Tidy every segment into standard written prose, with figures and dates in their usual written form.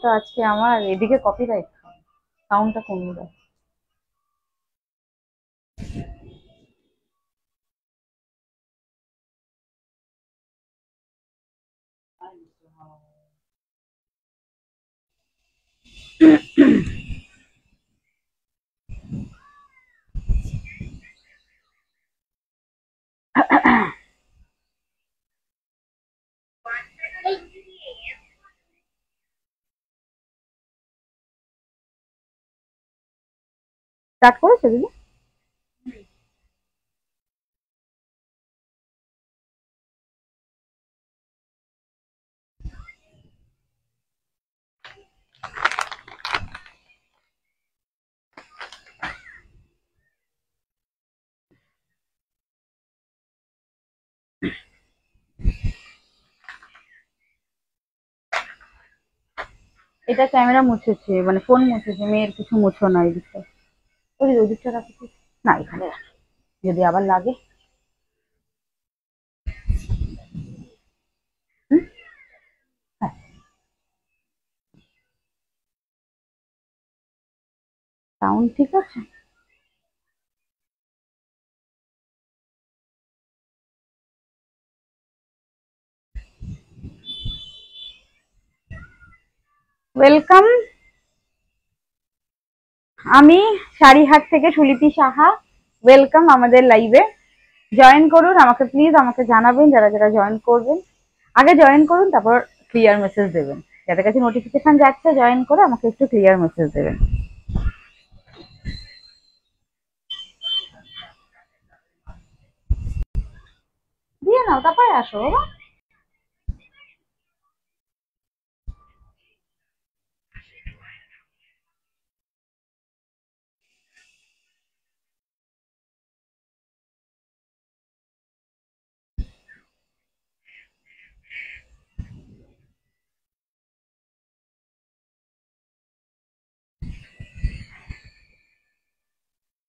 তো আজকে আমার এদিকে কপিরাইট সাউন্ডটা কমিয়ে দাও। স্টার্ট করেছো দিদি? এটা ক্যামেরা মুছেছে, মানে ফোন মুছেছে, মেয়ের কিছু মুছো না এই দিকটা। ওই দিকটা রাখো তো। না এখানে রাখো, যদি আবার লাগে। হুম, হ্যাঁ। সাউন্ড ঠিক আছে? ওয়েলকাম। আমি শাড়িহাট থেকে সুলিপি সাহা। ওয়েলকাম আমাদের লাইভে। জয়েন করুন, আমাকে প্লিজ আমাকে জানাবেন যারা যারা জয়েন করবেন। আগে জয়েন করুন, তারপর ক্লিয়ার মেসেজ দেবেন। যাদের কাছে নোটিফিকেশন যাচ্ছে জয়েন করে আমাকে একটু ক্লিয়ার মেসেজ দেবেন। দিয়ে নাও, তারপরে আসো বাবা।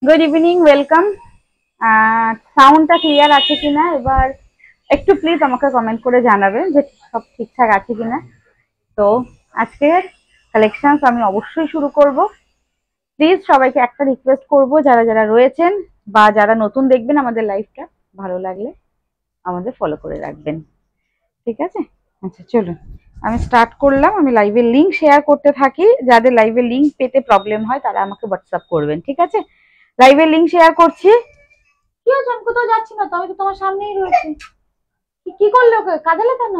Good evening, welcome. সাউন্ডটা ক্লিয়ার আছে কিনা এবার একটু প্লিজ আমাকে কমেন্ট করে জানাবেন যে সব ঠিকঠাক আছে কিনা। তো আজকের কালেকশনস আমি অবশ্যই শুরু করব। প্লিজ সবাইকে একটা রিকোয়েস্ট করব, যারা যারা রয়েছেন বা যারা নতুন দেখবেন আমাদের লাইভটা, ভালো লাগলে আমাদের ফলো করে রাখবেন, ঠিক আছে? আচ্ছা চলুন, আমি স্টার্ট করলাম। আমি লাইভের লিংক শেয়ার করতে থাকি। যাদের লাইভের লিংক পেতে প্রবলেম হয় তারা আমাকে হোয়াটসঅ্যাপ করবেন, ঠিক আছে? লাইভের লিংক শেয়ার করছি। কি হয়েছে? আমি কোথাও যাচ্ছি না তো, আমি তো তোমার সামনেই রয়েছি। কি করলে? ওকে কাঁদালে কেন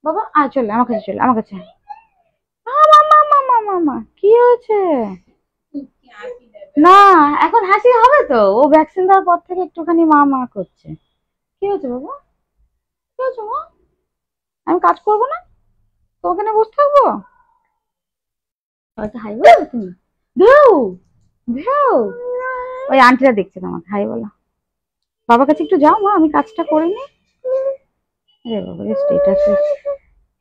বাবা? চলে আমার কাছে, চলে আমার কাছে। মামা কি হয়েছে? না, এখন হাসি হবে তো। ও ভ্যাকসিন দেওয়ার পর থেকে একটুখানি মা মা করছে। কি হয়েছে বাবা? কি হয়েছে মা? আমি কাজ করবো না তো ওখানে বসে থাকবো? হয়তো হাই বলো তুমি। ঢেউ ঢেউ। ওই আন্টিরা দেখছে তোমাকে, হাই বলো। বাবার কাছে একটু যাও মা, আমি কাজটা করে নি। আরে বাবা রে, স্টেটাস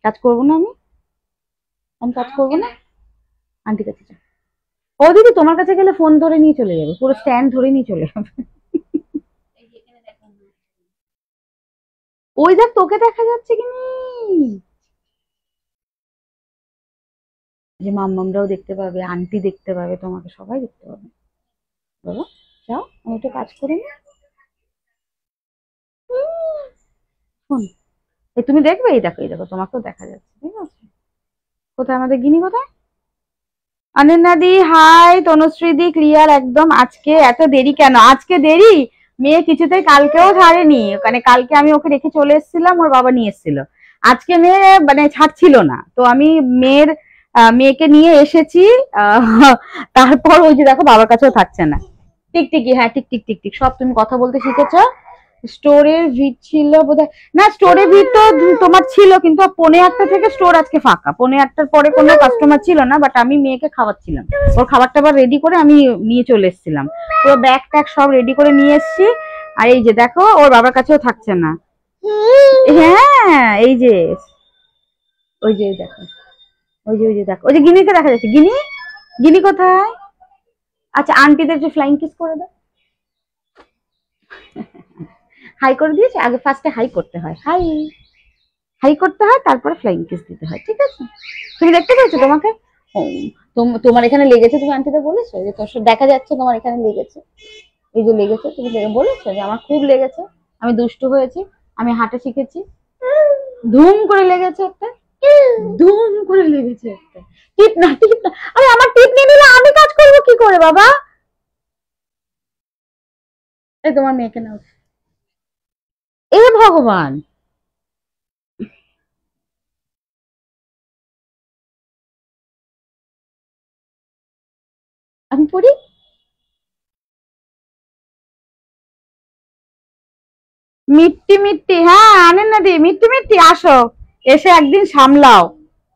কাজ করবো না আমি? আমি কাজ করবো না? আন্টি কাছে যাও। ও দিদি, তোমার কাছে গেলে ফোন ধরে নিয়ে চলে যাবে, পুরো স্ট্যান্ড ধরে নিয়ে চলে যাবে। ওই দেখ, তোকে দেখা যাচ্ছে কি নি? যে মাম্মামরাও দেখতে পাবে, আন্টি দেখতে পাবে, তোমাকে সবাই দেখতে পাবে। বাবা যাও, আমি একটু কাজ করে নি। ফোন এই তুমি দেখবে, এই দেখো, এই দেখো, তোমাকেও দেখা যাচ্ছে, ঠিক আছে? কোথায় আমাদের গিনি, কোথায়? অনন্যা দি হাই, তনুশ্রী দি ক্লিয়ার একদম। আজকে এত দেরি কেন? আজকে দেরি, মেয়ে কিছুতেই কালকেও ছাড়েনি। মানে কালকে আমি ওকে রেখে চলে এসেছিলাম, ওর বাবা নিয়ে এসেছিল। আজকে মেয়ে মানে ছাড়ছিল না, তো আমি মেয়েকে নিয়ে এসেছি। তারপর ওই যে দেখো, বাবার কাছেও থাকছে না। টিকটিকি, হ্যাঁ টিক টিক টিক টিক, সব তুমি কথা বলতে শিখেছো। স্টোরের ভিড় ছিল বোধহয়। না, স্টোরের ভিড় তো তোমার ছিল, কিন্তু 1:45 থেকে স্টোর আজকে ফাঁকা। 1:45 পরে কোনো কাস্টমার ছিল না, বাট আমি মেয়েকে খাওয়াচ্ছিলাম। ওর খাবার টাবার রেডি করে আমি নিয়ে চলে এসেছিলাম। পুরো ব্যাগ ট্যাগ সব রেডি করে নিয়ে এসেছি। আর এই যে দেখো, ওর বাবার কাছেও থাকছে না। হ্যাঁ এই যে, ওই যে দেখো, ওই যে দেখো, ওই যে গিনিকে দেখা যাচ্ছে। গিনি, গিনি কোথায়? আচ্ছা, আন্টিদের যে ফ্লাইং কিস করে দাও। হাই করে দিয়েছে, আগে ফার্স্টে হাই করতে হয়। হাই, হাই করতে হয়, তারপরে ফ্লাইং কিস দিতে হয়, ঠিক আছে? তুমি দেখতে পেয়েছো তোমাকে? তোমার এখানে লেগেছে, তুমি আন্টিতে বলেছো যে তোর দেখা যাচ্ছে তোমার এখানে লেগেছে, এই যে লেগেছে, তুমি বলেছো যে আমার খুব লেগেছে, আমি দুষ্টু হয়েছি, আমি হাঁটা শিখেছি, ধুম করে লেগেছে একটা, ধুম করে লেগেছে একটা। টিপ না, টিপ না, আরে আমার টিপ নিয়ে নিলে আমি কাজ করবো কি করে বাবা? এই তোমার মেয়েকে নাও। এ ভগবান, আমি পড়ি। মিট্টি মিট্টি, হ্যাঁ আনেন না দি, মিট্টি মিট্টি আসো, এসে একদিন সামলাও।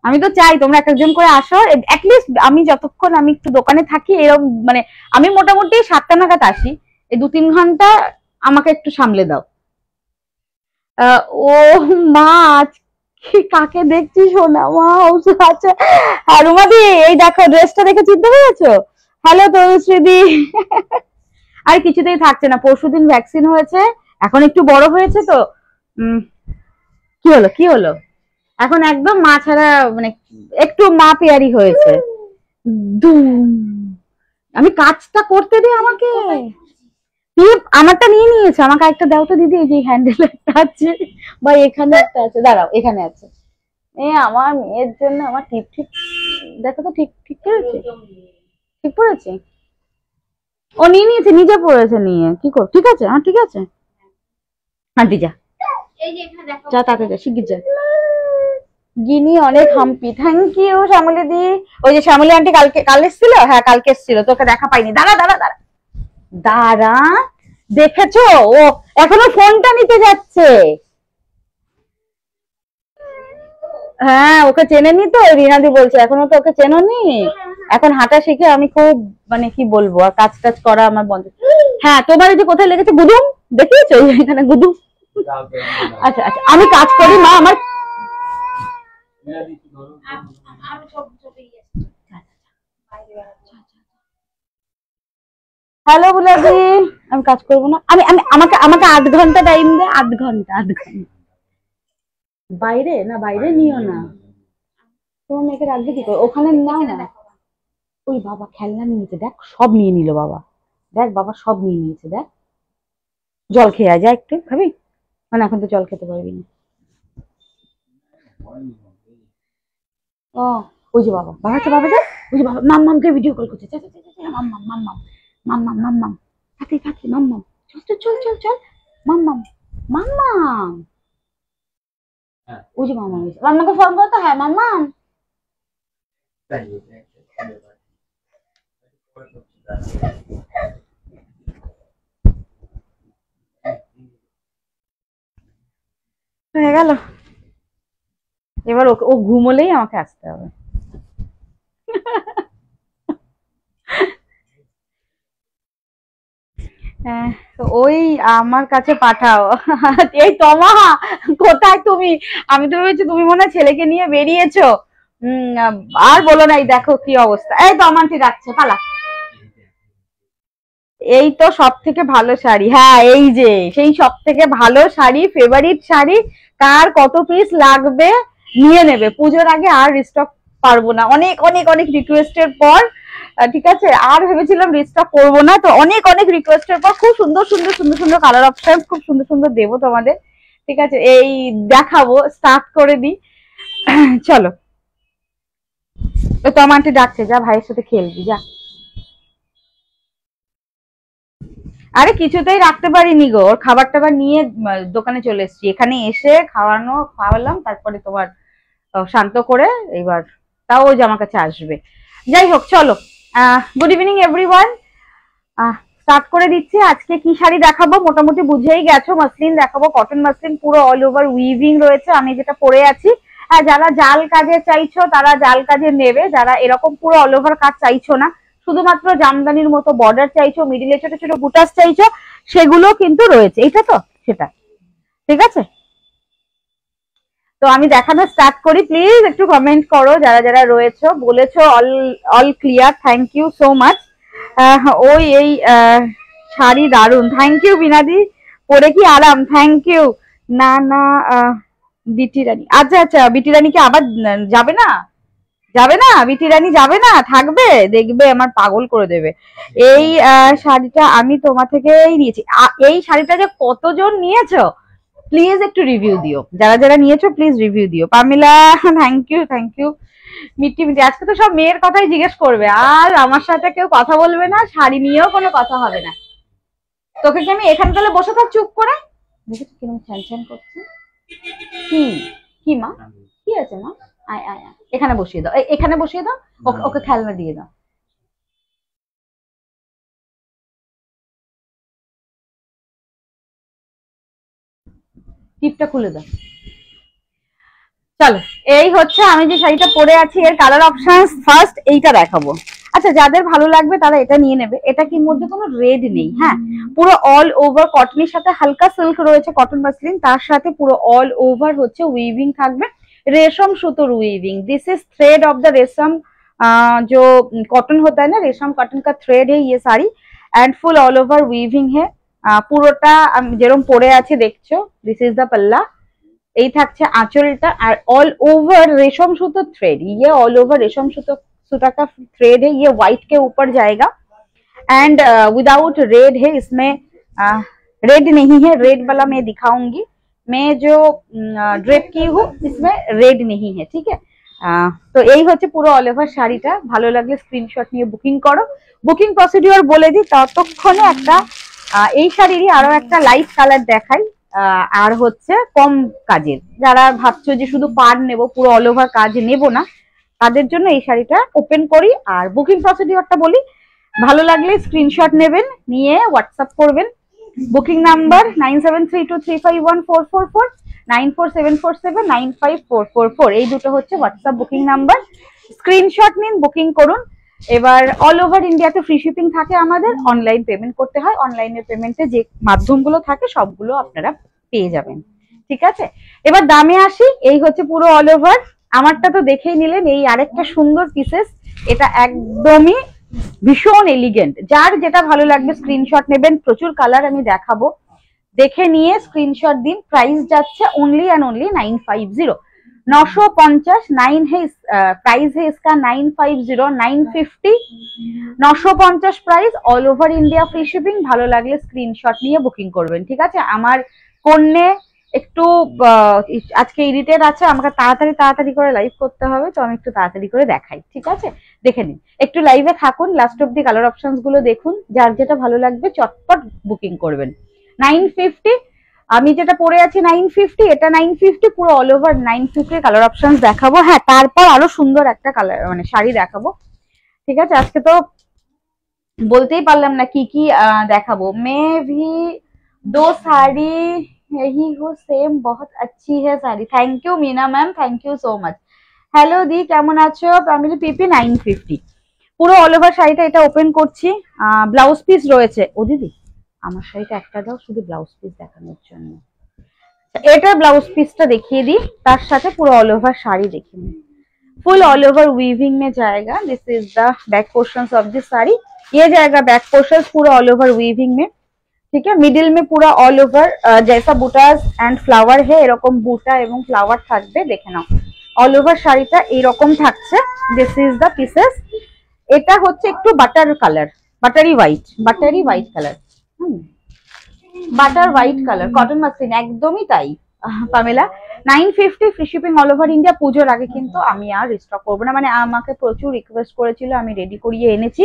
আমি তো চাই তোমরা এক একজন করে আসো, অ্যাটলিস্ট আমি যতক্ষণ আমি একটু দোকানে থাকি এরকম, মানে আমি মোটামুটি 7টা নাগাদ আসি, এই 2-3 ঘন্টা আমাকে একটু সামলে দাও। ও মা, আজকে কাকে দেখছি? শোনা মা, আচ্ছা রুমাদি, এই দেখো ড্রেসটা দেখে চিনতে পেরেছো? হ্যালো তনুশ্রীদি। আর কিছুতেই থাকছে না, পরশুদিন ভ্যাকসিন হয়েছে, এখন একটু বড় হয়েছে তো। কি হলো, কি হলো? এখন একদম মা ছাড়া, মানে একটু মা পেয়ারি হয়েছে। আমি কাজটা করতে দিই আমাকে, আমারটা নিয়ে নিয়েছে, আমাকে একটা দাও তো দিদি, এই যে হ্যান্ডেল একটা আছে, বা এখানে একটা আছে, দাঁড়াও এখানে আছে। আমার মেয়ের জন্য আমার টিপ ঠিক দেখো তো, ঠিক ঠিক করেছে, ঠিক পড়েছে, ও নিয়ে নিয়েছে, নিজে পড়েছে, নিয়ে কি কর, ঠিক আছে, হ্যাঁ ঠিক আছে, আন্টি যা, যা তাতে যা, শিগগির যা। গিনি অনেক হাম্পি, থ্যাংক ইউ শ্যামলী দি। ওই যে শ্যামলী আন্টি কাল এসেছিল, হ্যাঁ কালকে এসেছিল, তোকে দেখা পাইনি, দাঁড়া দাঁড়া দাঁড়া দাঁড়া, দেখেছো ও এখনো ফোনটা নিতে যাচ্ছে। হ্যাঁ ওকে চেনেনি তো, রিনাদি বলছে এখনো তো ওকে চেনোনি, এখন হাঁটা শিখে আমি খুব, মানে কি বলবো, আর কাজ টাজ করা আমার বন্ধ। হ্যাঁ তোমার এই যে কোথায় লেগেছে গুদুম, দেখিয়েছো এখানে গুদুম? আচ্ছা আচ্ছা, আমি কাজ করি মা, আমার হ্যালো বুলাদি, আমি কাজ করবো না, আমি আমি আমাকে আমাকে 8 ঘন্টা টাইম দে, 8 ঘন্টা, 8 ঘন্টা। বাইরে না, বাইরে নিও না, তোমার মেয়েকে রাখবে কি করে, ওখানে নাও না। ওই বাবা খেলনা নিয়েছে, দেখ সব নিয়ে নিল বাবা, দেখ বাবা সব নিয়ে নিয়েছে, দেখ। জল খেয়ে যা একটু, খাবি? মানে এখন তো জল খেতে পারবি না। ও ওই যে বাবা, বাবা তো বাবা যা, ওই যে বাবা মাম্মামকে ভিডিও কল করছে, মাম্মাম মাম্মাম মাম্মাম মাম্মাম, তাতে তাতে মাম্মাম, চল চল চল চল চল, মাম্মাম মাম্মাম, ওই যে মাম্মাম, মাম্মাকে ফোন করতো, হ্যাঁ মাম্মাম। হয়ে গেল, এবার ও ঘুমোলেই আমাকে আসতে হবে। হ্যাঁ, ওই আমার কাছে পাঠাও। এই তমা, কোথায় তুমি? আমি তো ভেবেছি তুমি মনে হয় ছেলেকে নিয়ে বেরিয়েছো। আর বলো না, এই দেখো কি অবস্থা, এই তমান্টি ডাকছে, পালা। এই তো সব থেকে ভালো শাড়ি, হ্যাঁ এই যে সেই সব থেকে ভালো শাড়ি, ফেভারিট শাড়ি, কার কত পিস লাগবে নিয়ে নেবে, পুজোর আগে আর রিস্টক পারবো না, অনেক অনেক অনেক রিকোয়েস্টের পর, ঠিক আছে, আর ভেবেছিলাম রিস্টক করবো না, তো অনেক অনেক রিকোয়েস্টের পর খুব সুন্দর সুন্দর সুন্দর সুন্দর কালার অপশন খুব সুন্দর সুন্দর দেবো তোমাদের, ঠিক আছে, এই দেখাবো, স্টার্ট করে দিই। চলো, তোমার আন্টি ডাকছে, যা ভাইয়ের সাথে খেলবি যা। আরে কিছুতেই রাখতে পারিনি গো, ওর খাবার টাবার নিয়ে দোকানে চলে এসেছি, এখানে এসে খাওয়ালাম, তারপরে তোমার শান্ত করে এবার তাও ওই যে আমার কাছে আসবে। যাই হোক চলো, গুড ইভিনিং এভরিওয়ান, স্টার্ট করে দিচ্ছি। আজকে কি শাড়ি দেখাবো মোটামুটি বুঝেই গেছো, মাসলিন দেখাবো, কটন মাসলিন, পুরো অল ওভার উইভিং রয়েছে, আমি যেটা পরে আছি। হ্যাঁ যারা জাল কাজে চাইছো তারা জাল কাজে নেবে, যারা এরকম পুরো অল ওভার কাজ চাইছো না, শুধুমাত্র জামদানির মতো বর্ডার চাইছো, মিডিলে ছোট ছোট বুটাস চাইছো, সেগুলো কিন্তু রয়েছে, এটা তো সেটা, ঠিক আছে। তো আমি দেখানো স্টার্ট করি, প্লিজ একটু কমেন্ট করো যারা যারা রয়েছো, বলেছো all all clear, thank you so much. ওই এই শাড়ি দারুন, থ্যাংক ইউ বিনাদি, পরে কি আরাম, থ্যাংক ইউ। না না বিটি রানী, আচ্ছা আচ্ছা, বিটি রানী কি আবার যাবে না? যাবে না বিটি রানী, যাবে না, থাকবে, দেখবে আমার পাগল করে দেবে। এই শাড়িটা আমি তোমার থেকেই নিয়েছি। এই শাড়িটা যে কতজন নিয়েছো প্লিজ একটু রিভিউ দিও, যারা যারা নিয়েছো প্লিজ রিভিউ দিও। পামিলা থ্যাংক ইউ থ্যাংক ইউ। মিটি মিটি, আজকে তো সব মেয়ের কথাই জিজ্ঞেস করবে, আর আমার সাথে কেউ কথা বলবে না, শাড়ি নিয়েও কোনো কথা হবে না। তোকে কি আমি এখানে তাহলে বসে থাক চুপ করে? দেখেছো কিরকম ছ্যান ছ্যান করছে। কি কি মা, কি আছে মা? আয় আয় আয়, এখানে বসিয়ে দাও, এখানে বসিয়ে দাও, ওকে খেলনা দিয়ে দাও। টিপটা খুলে দাও। চলো, এই হচ্ছে আমি যে শাড়িটা পরে আছি, এর কালার অপশন ফার্স্ট এইটা দেখাবো। আচ্ছা, যাদের ভালো লাগবে তারা এটা নিয়ে নেবে। এটা কি মধ্যে কোনো রেড নেই, হ্যাঁ, পুরো অল ওভার কটনের সাথে হালকা সিল্ক রয়েছে, কটন মাসলিন, তার সাথে পুরো অল ওভার হচ্ছে উইভিং থাকবে, रेशम सुतोर weaving. This is thread of the resham, जो कॉटन होता है ना, रेशम कॉटन का थ्रेड है ये sari, and full all over weaving है। পুরোটা যেরকম পরে আছে দেখছো, দিস ইজ দ্য পাল্লা, এই থাকছে আঁচলটা, আর ऑल ओवर रेशम सूतो थ्रेड, ये ऑल ओवर रेशम सूता का थ्रेड है, ये व्हाइट के ऊपर जाएगा, एंड विदाउट रेड है इसमें, रेड नहीं है, रेड वाला मैं दिखाऊंगी, मैं जो ड्रेप की हूँ इसमें रेड नहीं है, ठीक है। তো এই হচ্ছে পুরো অল ওভার শাড়িটা। ভালো লাগলে স্ক্রিনশট নিয়ে বুকিং করো। বুকিং প্রসিডিওর বলে দিই, ততক্ষণে একটা এই শাড়িরই আরো একটা লাইট কালার দেখাই, আর হচ্ছে কম কাজের, যারা ভাবছো যে শুধু পাড় নেব, পুরো অল ওভার কাজ নেব না, তাদের জন্য এই শাড়িটা ওপেন করি। আর বুকিং প্রসিডিওরটা বলি, ভালো লাগলে স্ক্রিনশট নেবেন, নিয়ে হোয়াটসঅ্যাপ করবেন। বুকিং নাম্বার 9732351444, 9474795444, এই দুটো হচ্ছে হোয়াটসঅ্যাপ বুকিং নাম্বার। স্ক্রিনশট নিন, বুকিং করুন। এবার অল ওভার ইন্ডিয়াতে ফ্রি শিপিং থাকে আমাদের, অনলাইন পেমেন্ট করতে হয়, অনলাইনের পেমেন্টে যে মাধ্যমগুলো থাকে সবগুলো আপনারা পেয়ে যাবেন, ঠিক আছে। এবার দামে আসি, এই হচ্ছে পুরো অল ওভার। আমারটা তো দেখেই নিলেন, এই আরেকটা সুন্দর পিসেস, এটা একদমই ভীষণ এলিগেন্ট, যার যেটা ভালো লাগবে স্ক্রিনশট নেবেন, প্রচুর কালার আমি দেখাবো, দেখে নিয়ে স্ক্রিনশট দিন। প্রাইস যাচ্ছে ओनली एंड ओनली 950, 950, 9 है, प्राइस है इसका 950, 950, 950 price, all over India free shipping. ভালো লাগলে স্ক্রিনশট নিয়ে বুকিং করবেন, ঠিক আছে। আমার কন্যে একটু আজকে ইরিটেট আছে, আমাকে তাড়াতাড়ি তাড়াতাড়ি করে লাইভ করতে হবে, তো আমি একটু তাড়াতাড়ি করে দেখাই, ঠিক আছে। দেখে নিন, একটু লাইভে থাকুন, last of the colour options গুলো দেখুন, যার যেটা ভালো লাগবে চটপট বুকিং করবেন। 950, আমি যেটা পরে আছি 950, এটা 950, পুরো অল ওভার 950 কালার অপশনস দেখাবো। হ্যাঁ, তারপর আরো সুন্দর একটা কালার মানে শাড়ি দেখাবো, ঠিক আছে। আজকে তো বলতেই পারলাম না কি কি দেখাবো। मैं भी दो साड़ी यही हूँ सेम, बहुत अच्छी है sari. Thank you Meena ma'am, thank you so माच। হ্যালো দি, কেমন আছো? ফ্যামিলি পিপি 950, পুরো অল ওভার শাড়িটা এটা ওপেন করছি। ব্লাউজ পিস রয়েছে। ও দিদি, আমার শাড়িটা একটা দাও শুধু ব্লাউজ পিস দেখানোর জন্য। এটা ব্লাউজ পিসটা দেখিয়ে দিই, তার সাথে পুরো অল ওভার শাড়ি দেখিয়ে নিই। फुल ऑल ओवर वीविंग में जाएगा, this is the back portions of this sari, ये जाएगा बैक पोर्शंस पूरा ऑल ओवर वीविंग में, ठीक है। मिडिल में पूरा ऑल ओवर जैसा बुटास एंड फ्लावर है, এরকম বুটা এবং ফ্লাওয়ার থাকবে, দেখে নাও। অল ওভার শাড়িটা এরকম থাকছে, দিস ইজ দ্য পিসেস। এটা হচ্ছে একটু butter colour, buttery white colour, butter white colour, cotton muslin, একদমই তাই Pamela. 950 free shipping all over India. পুজোর আগে কিন্তু আমি আর রিস্টক করবো না, মানে আমাকে প্রচুর রিকোয়েস্ট করেছিল, আমি রেডি করিয়ে এনেছি।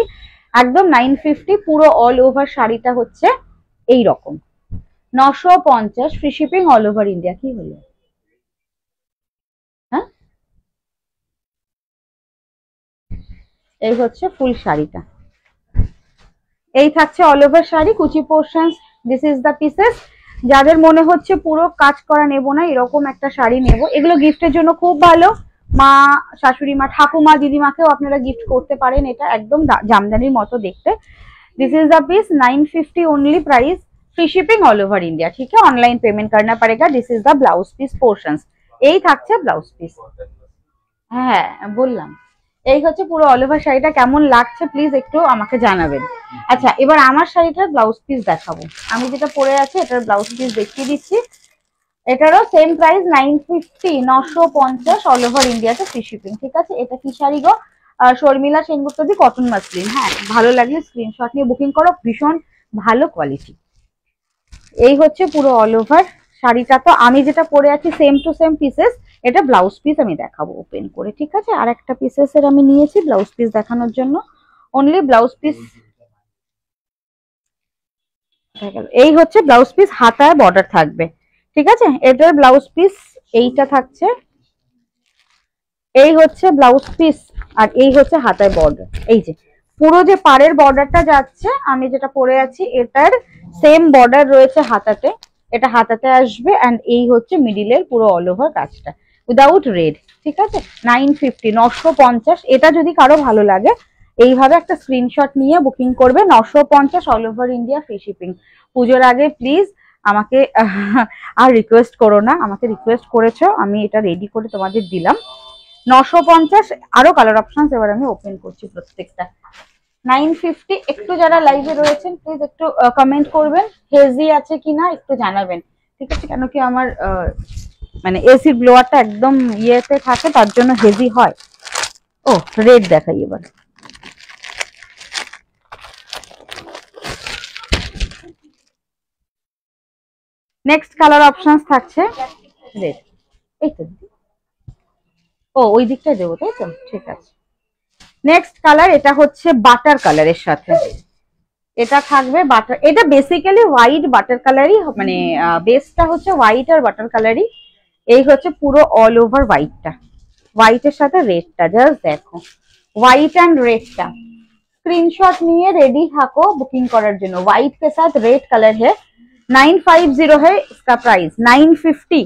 একদম 950 পুরো অল ওভার শাড়িটা হচ্ছে এই রকম, 950 free shipping all over India. কি হলো? হ্যাঁ, এই হচ্ছে ফুল শাড়িটা, এই থাকছে অল ওভার শাড়ি, কুচি portions, this is the pieces. যাদের মনে হচ্ছে পুরো কাজ করা নেবো না, এরকম একটা শাড়ি নেবো, এগুলো গিফটের জন্য খুব ভালো। মা, শাশুড়ি মা, ঠাকুমা, দিদিমাকেও আপনারা গিফট করতে পারেন, এটা একদম জামদানির মতো দেখতে। This is the piece 950 only price, free shipping all over India, ठीक है। ऑनलाइन पेमेंट करना पड़ेगा। This is the blouse piece portions, এই থাকছে ব্লাউজ পিস। হ্যাঁ বললাম, এই হচ্ছে পুরো অল ওভার শাড়িটা। কেমন লাগছে প্লিজ একটু আমাকে জানাবেন। আচ্ছা, এবার আমার শাড়িটার ব্লাউজ পিস দেখাবো। আমি যেটা পরে আছি এটার ব্লাউজ পিস দেখিয়ে দিচ্ছি। এটারও সেম প্রাইস 950, 950 অল ওভার ইন্ডিয়াতে ফ্রি শিপিং। ঠিক আছে, এটা কি শাড়ি গো? শর্মিলা সেনগুপ্তজি কটন মাসলিন। হ্যাঁ, ভালো লাগলে স্ক্রিনশট নিয়ে বুকিং করো, ভীষণ ভালো কোয়ালিটি। এই হচ্ছে পুরো অল ওভার শাড়িটা। তো আমি যেটা পরে আছি সেম টু সেম পিসেস, এটা ব্লাউজ পিস আমি দেখাবো ওপেন করে। ঠিক আছে, আর একটা পিসেস এর আমি নিয়েছি ব্লাউজ পিস দেখানোর জন্য, অনলি ব্লাউজ পিস। এই হচ্ছে ব্লাউজ পিস, হাতায় বর্ডার থাকবে। ঠিক আছে, এটার ব্লাউজ পিস এইটা থাকছে, এই হচ্ছে ব্লাউজ পিস, আর এই হচ্ছে হাতায় বর্ডার। এই যে পুরো যে পাড়ের বর্ডারটা যাচ্ছে, আমি যেটা পরে আছি এটার সেম বর্ডার রয়েছে হাতাতে, এটা হাতাতে আসবে। এন্ড এই হচ্ছে মিডিলের পুরো অল ওভার কাজটা উইদাউট রেড। ঠিক আছে, 950, 950। এটা যদি কারো ভালো লাগে এইভাবে একটা স্ক্রিনশট নিয়ে বুকিং করবে। 950 all over India free shipping. পুজোর আগে প্লিজ আমাকে আর রিকোয়েস্ট করো না, আমাকে রিকোয়েস্ট করেছো, আমি এটা রেডি করে তোমাদের দিলাম। 950, আরো কালার অপশন এবার আমি ওপেন করছি প্রত্যেকটা। 950। একটু যারা লাইভে রয়েছেন প্লিজ একটু কমেন্ট করবেন হেজি আছে কিনা, একটু জানাবেন। ঠিক আছে, কেন কি আমার মানে এসির ব্লোয়ারটা একদম ইয়েতে থাকে, তার জন্য হেজি হয়। ও রেড দেখাই এবার। নেক্সট কালার অপশন থাকছে রেড। এই তো, ও ওই দিকটাই দেবো তাই তো, ঠিক আছে। নেক্সট কালার, এটা হচ্ছে বাটার কালারের সাথে, এটা থাকবে বাটার। এটা বেসিক্যালি হোয়াইট বাটার কালারই, মানে বেসটা হচ্ছে হোয়াইট আর বাটার কালারই। এই হচ্ছে পুরো অল ওভার হোয়াইটটা, হোয়াইটের সাথে রেডটা, জাস্ট দেখো হোয়াইট অ্যান্ড রেডটা। स्क्रीनशॉट নিয়ে रेडी থাকো বুকিং করার জন্য। व्हाइट के साथ रेड कलर है, 950 है इसका प्राइस। 950,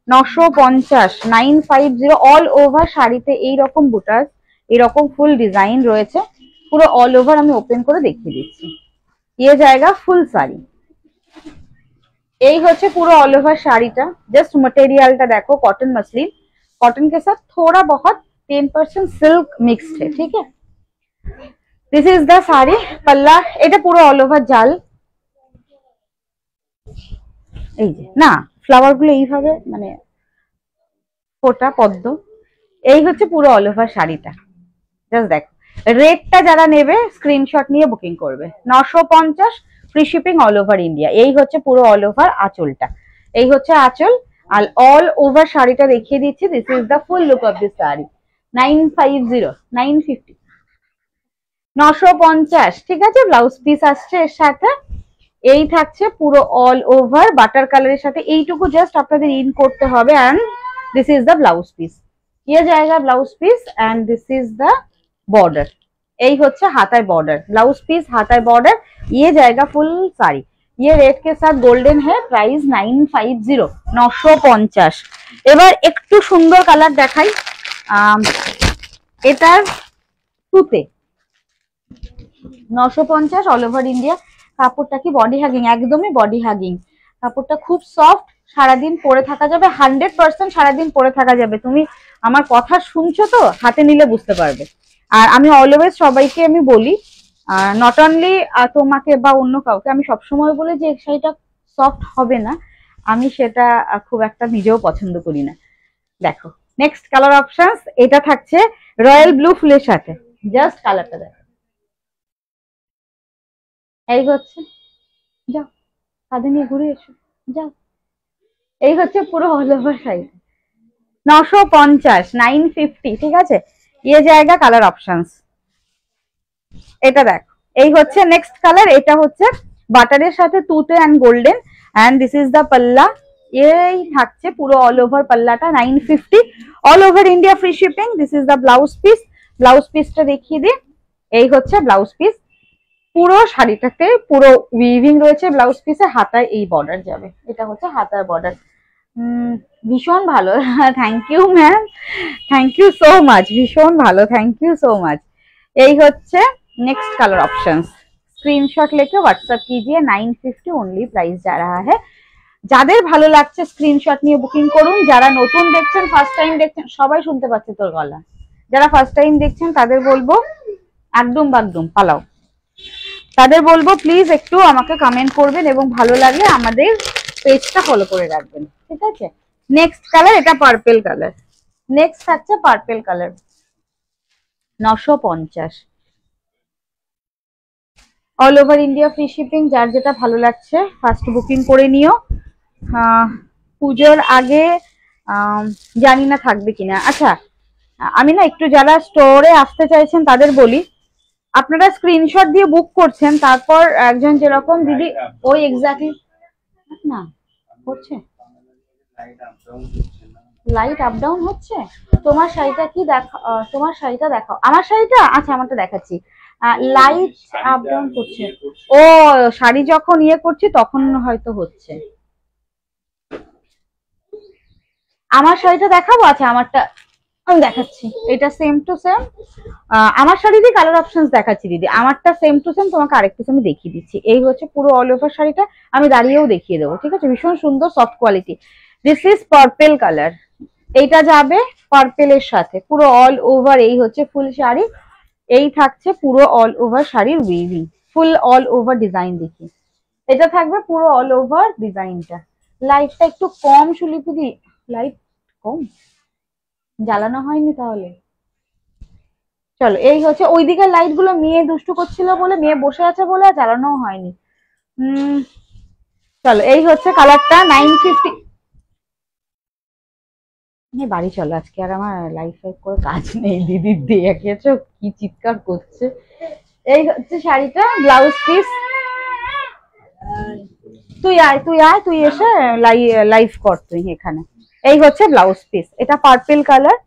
950, 950 অল ওভার শাড়িতে এইরকম বুটাস, এইরকম ফুল ডিজাইন রয়েছে পুরো অল ওভার। আমি ওপেন করে দেখিয়ে দিচ্ছি। ये जाएगा फुल साड़ी। এই হচ্ছে পুরো অল ওভার শাড়িটা। জাস্ট মটেরিয়ালটা দেখো, কটন मसलिन, कॉटन के साथ थोड़ा बहुत 10% सिल्क मिक्स्ड है। ठीक है, दिस इज द साड़ी। पल्ला, এটা পুরো অল ওভার জাল। এই যে না, ফ্লাওয়ার গুলো এইভাবে মানে ফোটা পদ্ম। এই হচ্ছে পুরো অল ওভার শাড়িটা, জাস্ট দেখো। রেটটা যারা নেবে স্ক্রিনশট নিয়ে বুকিং করবে। 950 free shipping all over India. এই হচ্ছে পুরো অল ওভার আঁচলটা, এই হচ্ছে আঁচল। আর অল ওভার শাড়িটা দেখিয়ে দিচ্ছি। This is the full look of this sari. 950, 950, 950। ঠিক আছে, ব্লাউজ পিস আসছে এর সাথে। এই থাকছে পুরো অল ওভার বাটার কালারের সাথে, এইটুকু জাস্ট আপনাদের ইন করতে হবে। And this is the blouse piece, ये जाएगा blouse piece and this is the border. এই হচ্ছে হাতায় বর্ডার, ব্লাউজ পিস হাতায় বর্ডার। ये जाएगा फुल साड़ी। ये रेड के साथ गोल्डन है, प्राइस 950, 950। এবার একটু সুন্দর কালার দেখাই। এটার তুতে 950 অল ওভার ইন্ডিয়া। কাপড়টা কি বডি হাগিং, একদমই বডি হাগিং। কাপড়টা খুব সফট, সারাদিন পরে থাকা যাবে, 100% সারাদিন পরে থাকা যাবে। তুমি আমার কথা শুনছো তো, হাতে নিলে বুঝতে পারবে। আর আমি অলওয়েজ সবাইকে আমি বলি, নট অনলি তোমাকে বা অন্য কাউকে, আমি সবসময় বলি যে এই শাড়িটা সফট হবে না, আমি সেটা খুব একটা নিজেও পছন্দ করি না। দেখো নেক্সট কালার অপশনস, এটা থাকছে রয়্যাল ব্লু ফুলের সাথে। জাস্ট কালারটা দেখো, এই হচ্ছে, যাও কাঁধে নিয়ে ঘুরে এসো, যাও। এই হচ্ছে পুরো অল ওভার শাড়ি। 950, 950। ঠিক আছে, ये जाएगा কালার অপশনস। এটা দেখো, এই হচ্ছে নেক্সট কালার। এটা হচ্ছে বাটারের সাথে তুতে and golden. And this is the পাল্লা। এই থাকছে পুরো অল ওভার পাল্লাটা, 950 all over India free shipping. This is the blouse piece. Blouse পিসটা দেখিয়ে দিই। এই হচ্ছে ব্লাউজ পিস, পুরো শাড়িটাতে পুরো উইভিং রয়েছে ব্লাউজ পিসে, হাতায় এই বর্ডার যাবে। এটা হচ্ছে হাতার বর্ডার। ভীষণ ভালো, thank you ma'am, thank you so much, ভীষণ ভালো, থ্যাংক ইউ সো মাচ। এই হচ্ছে नेक्स्ट कलर ऑप्शंस। स्क्रीनशॉट लेके व्हाट्सएप कीजिए। 950 ओनली प्राइस जा रहा है। যাদের ভালো লাগছে স্ক্রিনশট নিয়ে বুকিং করুন। যারা নতুন দেখছেন, ফার্স্ট টাইম দেখছেন, সবাই শুনতে পাচ্ছে তোর গলা। যারা ফার্স্ট টাইম দেখছেন তাদের বলবো একদম বাগদম পালাও। তাদের বলবো প্লিজ একটু আমাকে কমেন্ট করবেন এবং ভালো লাগলে আমাদের পেজটা ফলো করে রাখবেন। ঠিক আছে। নেক্সট কালার, এটা পার্পেল কালার। নেক্সট থাকছে purple colour, 950। All over India free shipping. যার যেটা ভালো লাগছে ফার্স্ট বুকিং করে নিও। পুজোর আগে জানি না থাকবে কিনা। আচ্ছা, আমি না একটু যারা স্টোরে আসতে চাইছেন তাদের বলি, আপনারা স্ক্রিনশট দিয়ে বুক করছেন, তারপর একজন যেরকম দিদি ওই এক্স্যাক্টলি না হচ্ছে, লাইট আপ ডাউন হচ্ছে। তোমার শাড়িটা কি দেখা, তোমার শাড়িটা দেখাও। আমার শাড়িটা, আচ্ছা আমারটা দেখাচ্ছি। লাইট আপ ডাউন করছে। ও শাড়ি যখন ইয়ে করছি তখন হয়তো হচ্ছে। আমার শাড়িটা দেখাবো, আচ্ছা আমারটা আমি দেখাচ্ছি। এটা সেম টু সেম, আমার শাড়িতে কালার অপশনস দেখাচ্ছি দিদি, আমারটা সেম টু সেম। তোমাকে আরেকটু আমি দেখিয়ে দিচ্ছি। এই হচ্ছে পুরো অল ওভার শাড়িটা, আমি দাঁড়িয়েও দেখিয়ে দেবো, ঠিক আছে। ভীষণ সুন্দর soft quality. This is purple colour, এইটা যাবে পার্পেলের সাথে পুরো অল ওভার। এই হচ্ছে ফুল শাড়ি, এই থাকছে পুরো অল ওভার শাড়ির উইভিং, ফুল অল ওভার ডিজাইন। দেখি এটা থাকবে পুরো অল ওভার ডিজাইনটা। লাইটটা একটু কম সুলিপি দি, লাইট কম জ্বালানো হয়নি তাহলে। চলো, এই হচ্ছে ওইদিকে লাইট গুলো মেয়ে দুষ্টু করছিল বলে, মেয়ে বসে আছে বলে আর জ্বালানো হয়নি। চলো, এই হচ্ছে কালারটা 950। বাড়ি চলো, আজকে আর আমার লাইফ ফাইভ করে কাজ নেই। দিদি দেখেছো কি চিৎকার করছে। এই হচ্ছে শাড়িটা, ব্লাউজ পিস। তুই আয়, তুই আয়, তুই এসে লাইভ কর তুই এখানে। এই হচ্ছে ব্লাউজ পিস, এটা পার্পেল কালার,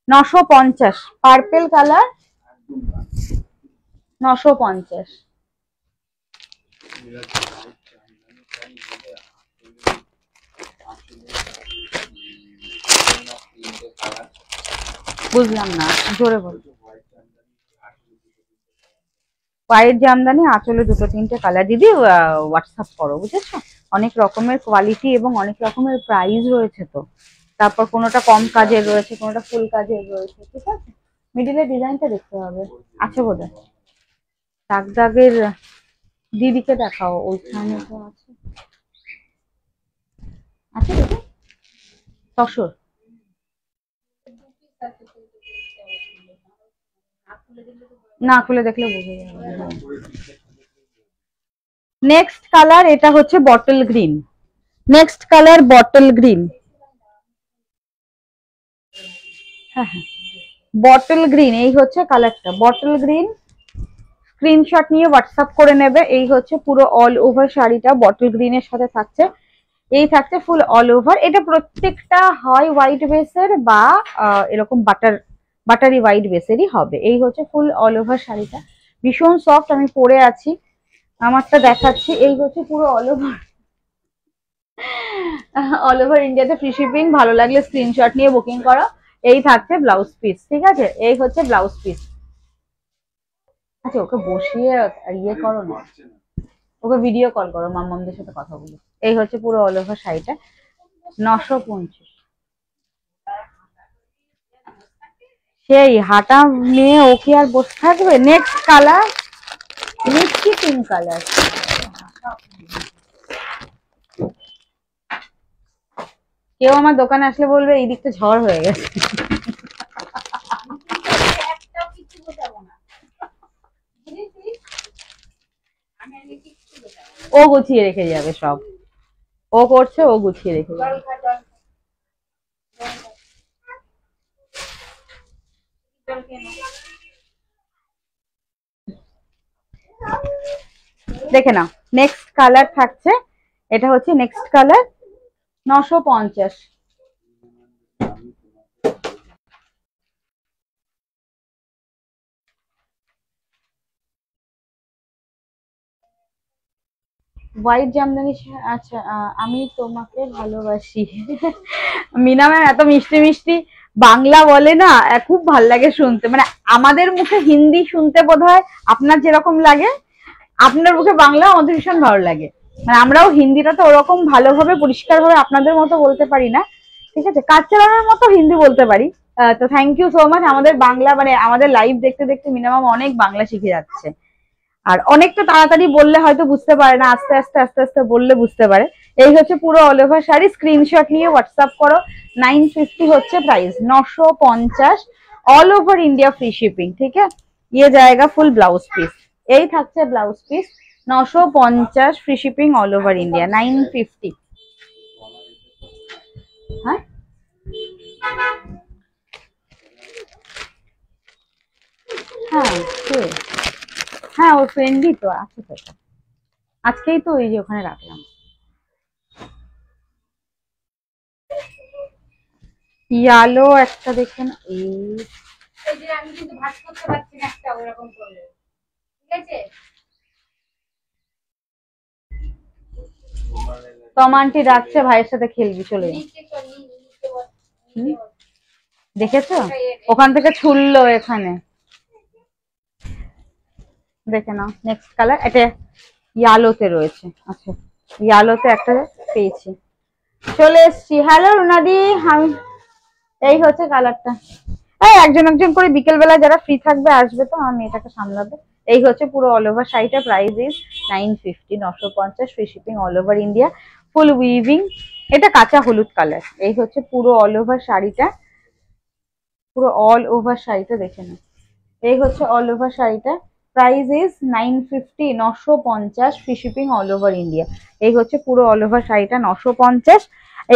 950। Purple colour 950। বুঝলাম না, জোরে বল। হোয়াইট জামদানি, আঁচলে দুটো তিনটে কালার। দিদি হোয়াটসঅ্যাপ করো, বুঝেছো। অনেক রকমের কোয়ালিটি এবং অনেক রকমের প্রাইস রয়েছে তো। তারপর কোনোটা কম কাজের রয়েছে, কোনোটা ফুল কাজের রয়েছে, ঠিক আছে। মিডিলের ডিজাইনটা দেখতে হবে, আছে বোধহয়। দাগ দাগের দিদিকে দেখাও, ওইখানে তো আছে, আছে দিদি তসর। না খুলে দেখলে বুঝে যাবে। নেক্সট কালার, এটা হচ্ছে bottle green. Next colour bottle green. হ্যাঁ হ্যাঁ, বটল গ্রিন, এই হচ্ছে কালারটা বটল গ্রিন। স্ক্রিনশট নিয়ে হোয়াটসঅ্যাপ করে নেবে। এই হচ্ছে পুরো অল ওভার শাড়িটা বটল গ্রিনের সাথে থাকছে। এই থাকছে ফুল অল ওভার। এটা প্রত্যেকটা হয় হোয়াইট বেসের বা এরকম বাটারি হোয়াইট বেসেরই হবে। এই হচ্ছে ফুল অল ওভার শাড়িটা, ভীষণ সফট। আমি পরে আছি, আমারটা দেখাচ্ছি। এই হচ্ছে পুরো অল ওভার ইন্ডিয়াতে ফ্রি শিপিং। ভালো লাগলে স্ক্রিনশট নিয়ে বুকিং করো। এই থাকছে ব্লাউজ পিস, ঠিক আছে। এই হচ্ছে ব্লাউজ পিস। আচ্ছা, ওকে বসিয়ে ইয়ে করো না, ওকে ভিডিও কল করো, মাম্মামদের সাথে কথা বলো। এই হচ্ছে পুরো অল ওভার শাড়িটা, 950। সেই হাঁটা নিয়ে ও কি আর বসে থাকবে। নেক্সট কালার মিষ্টি পিঙ্ক কালার। কেউ আমার দোকানে আসলে বলবে এই দিকটা ঝড় হয়ে গেছে। ও গুছিয়ে রেখে যাবে সব, ও করছে, ও গুছিয়ে রেখে যাবে। দেখে নাও, নেক্সট কালার থাকছে, এটা হচ্ছে নেক্সট কালার, 950। হোয়াইট জামদানি। আচ্ছা, আমি তোমাকে ভালোবাসি। মিনা ম্যাম এত মিষ্টি মিষ্টি বাংলা বলে না, খুব ভাল লাগে শুনতে। মানে আমাদের মুখে হিন্দি শুনতে বোধহয় আপনার যেরকম লাগে, আপনার মুখে বাংলা আমাদের ভীষণ ভালো লাগে। মানে আমরাও হিন্দিটা তো ওরকম ভালোভাবে পরিষ্কার ভাবে আপনাদের মতো বলতে পারি না, ঠিক আছে। কাজ চালানোর মতো হিন্দি বলতে পারি। তো থ্যাংক ইউ সো মাচ। আমাদের বাংলা মানে আমাদের লাইভ দেখতে দেখতে মিনিমাম অনেক বাংলা শিখে যাচ্ছে। আর অনেকটা তাড়াতাড়ি বললে হয়তো বুঝতে পারে না, আস্তে আস্তে আস্তে আস্তে বললে বুঝতে পারে। এই হচ্ছে পুরো অল ওভার শাড়ি, স্ক্রিনশট নিয়ে হোয়াটসঅ্যাপ করো। 950 হচ্ছে price, 950 all over India free shipping. ঠিক আছে, ये जाएगा ফুল ব্লাউজ পিস। এই থাকছে blouse piece, 950 free shipping all over India, 950। হ্যাঁ হ্যাঁ হ্যাঁ, ওর ফ্রেন্ডই তো আছে তো, আজকেই তো ওই যে ওখানে রাখলাম। ইয়ালো একটা দেখেন, এই যে আমি কিন্তু ভাঁজ করতে পারছি না একটা ওরকম করলে, ঠিক আছে। তমান্টি ডাকছে, ভাইয়ের সাথে খেলবি, চলে দেখেছো ওখান থেকে ছুললো এখানে, দেখে নাও। নেক্সট কালার, এটা ইয়ালোতে রয়েছে। আচ্ছা, ইয়ালোতে একটা পেয়েছি, চলে এসছি। হ্যালো রুনাদি, এই হচ্ছে কালারটা। এই একজন একজন করে বিকেল বেলা যারা ফ্রি থাকবে আসবে, তো আমি এটাকে সামলাবে। এই হচ্ছে পুরো অল ওভার শাড়িটা, price is 950, 950 free shipping all over India, full weaving. এটা কাঁচা হলুদ কালার। এই হচ্ছে পুরো অল ওভার শাড়িটা, পুরো অল ওভার শাড়িটা দেখে নাও। এই হচ্ছে অল ওভার শাড়িটা, price is 950, 950 free shipping all over India. এই হচ্ছে পুরো অল ওভার শাড়িটা, 950।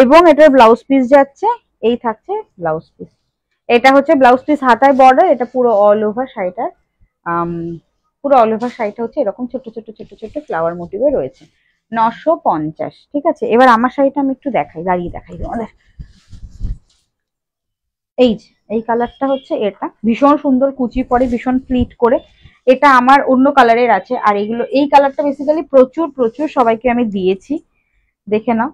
এবং এটার ব্লাউজ পিস যাচ্ছে, এই থাকছে ব্লাউজ পিস। এটা হচ্ছে ব্লাউজ পিস, হাতায় বর্ডার। এটা পুরো অল ওভার শাড়িটার পুরো অল ওভার শাড়িটা হচ্ছে এরকম ছোট ছোট ছোট ছোট ফ্লাওয়ার মোটিভে রয়েছে, 950। ঠিক আছে, এবার আমার শাড়িটা আমি একটু দেখাই, দাঁড়িয়ে দেখাই তোমাদের। এই যে এই কালারটা হচ্ছে, এটা ভীষণ সুন্দর কুচি পরে, ভীষণ প্লিট করে। এটা আমার অন্য কালারের আছে, আর এগুলো, এই কালারটা বেসিক্যালি প্রচুর প্রচুর সবাইকে আমি দিয়েছি, দেখে নাও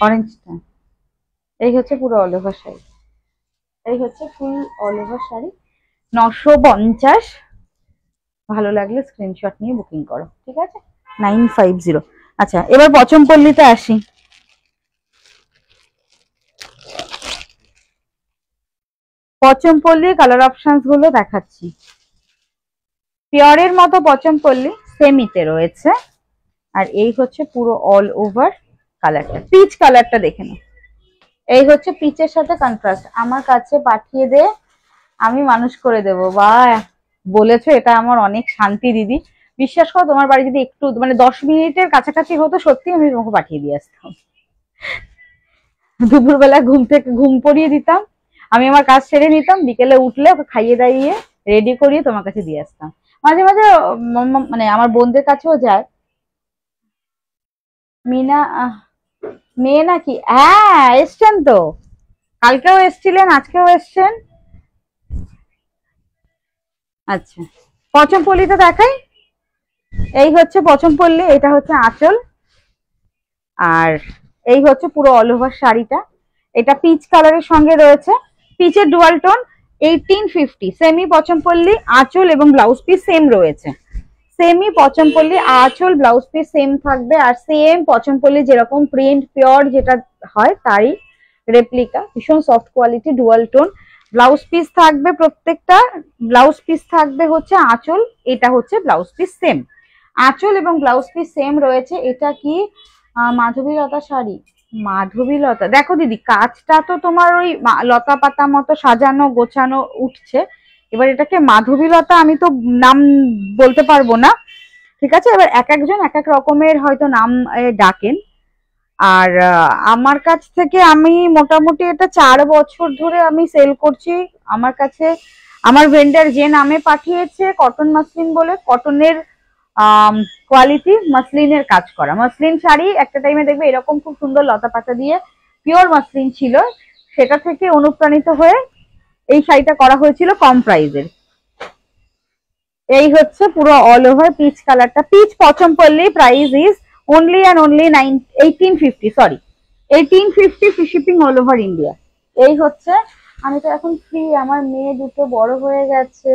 অরেঞ্জটা। এই হচ্ছে পুরো অল ওভার শাড়ি, এই হচ্ছে ফুল অল ওভার শাড়ি, 950। ভালো লাগলে স্ক্রিনশট নিয়ে বুকিং করো, ঠিক আছে, 950। আচ্ছা, এবার পচমপল্লিতে আসি। পচমপল্লির কালার অপশনস গুলো দেখাচ্ছি। পিওরের মতো পচমপল্লি সেমিতে রয়েছে, আর এই হচ্ছে পুরো অল ওভার কালারটা, পিচ কালারটা দেখে নাও। এই হচ্ছে পিচের সাথে কন্ট্রাস্ট। আমার কাছে পাঠিয়ে দে, আমি মানুষ করে দেব। বা বলেছো, এটা আমার অনেক শান্তি দিদি। বিশ্বাস করো, তোমার বাড়ি যদি একটু মানে 10 মিনিটের কাছাকাছি হতো, সত্যি আমি তোমাকে পাঠিয়ে দিয়ে আসতাম। দুপুরবেলা ঘুম পড়িয়ে দিতাম, আমি আমার কাজ সেরে নিতাম, বিকেলে উঠলে ওকে খাইয়ে দাইয়ে রেডি করিয়ে তোমার কাছে দিয়ে আসতাম। মাঝে মাঝে মানে আমার বোনদের কাছেও যায়। মিনা মেয়ে নাকি? হ্যাঁ, এসছেন তো, কালকেও এসছিলেন, আজকেও এসছেন। আচ্ছা, পচমপল্লিতে দেখাই। এই হচ্ছে পচমপল্লি, এটা হচ্ছে আঁচল, আর এই হচ্ছে পুরো অল ওভার শাড়িটা। এটা পিচ কালারের সঙ্গে রয়েছে, পিচের ডুয়াল টোন, 1850। সেমি পচমপল্লি, আঁচল এবং ব্লাউজ পিস সেম রয়েছে। সেমি পচমপল্লি, আঁচল, ব্লাউজ পিস সেম থাকবে, আর সেম পচমপল্লি যেরকম প্রিন্ট পিওর যেটা হয় তারই রেপ্লিকা, ভীষণ soft quality, dual tone. Blouse piece থাকবে প্রত্যেকটা, ব্লাউজ পিস থাকবে হচ্ছে আঁচল, এটা হচ্ছে ব্লাউজ পিস সেম, আঁচল এবং ব্লাউজ পিস সেম রয়েছে। এটা কি মাধবীলতা শাড়ি? মাধবীলতা, দেখো দিদি, কাজটা তো তোমার ওই লতা পাতা মতো সাজানো গোছানো উঠছে। এবার এটাকে মাধবীলতা আমি তো নাম বলতে পারবো না, ঠিক আছে। এবার এক একজন এক এক রকমের হয়তো নাম ডাকেন। আর আমার কাছ থেকে আমি মোটামুটি এটা 4 বছর ধরে আমি সেল করছি। আমার কাছে আমার ভেন্ডার যে নামে পাঠিয়েছে, কটন মাসলিন বলে, কটনের কোয়ালিটি, মাসলিনের কাজ করা মাসলিন শাড়ি। একটা টাইমে দেখবে এরকম খুব সুন্দর লতা পাতা দিয়ে পিওর মাসলিন ছিল, সেটা থেকে অনুপ্রাণিত হয়ে এই শাড়িটা করা হয়েছিল কম প্রাইসের। এই হচ্ছে পুরো অল ওভার পিচ কালারটা, peach Pochampally, price is only and only 1850, sorry 1850 free shipping all over India. এই হচ্ছে, আমি তো এখন ফ্রি, আমার মেয়ে দুটো বড় হয়ে গেছে।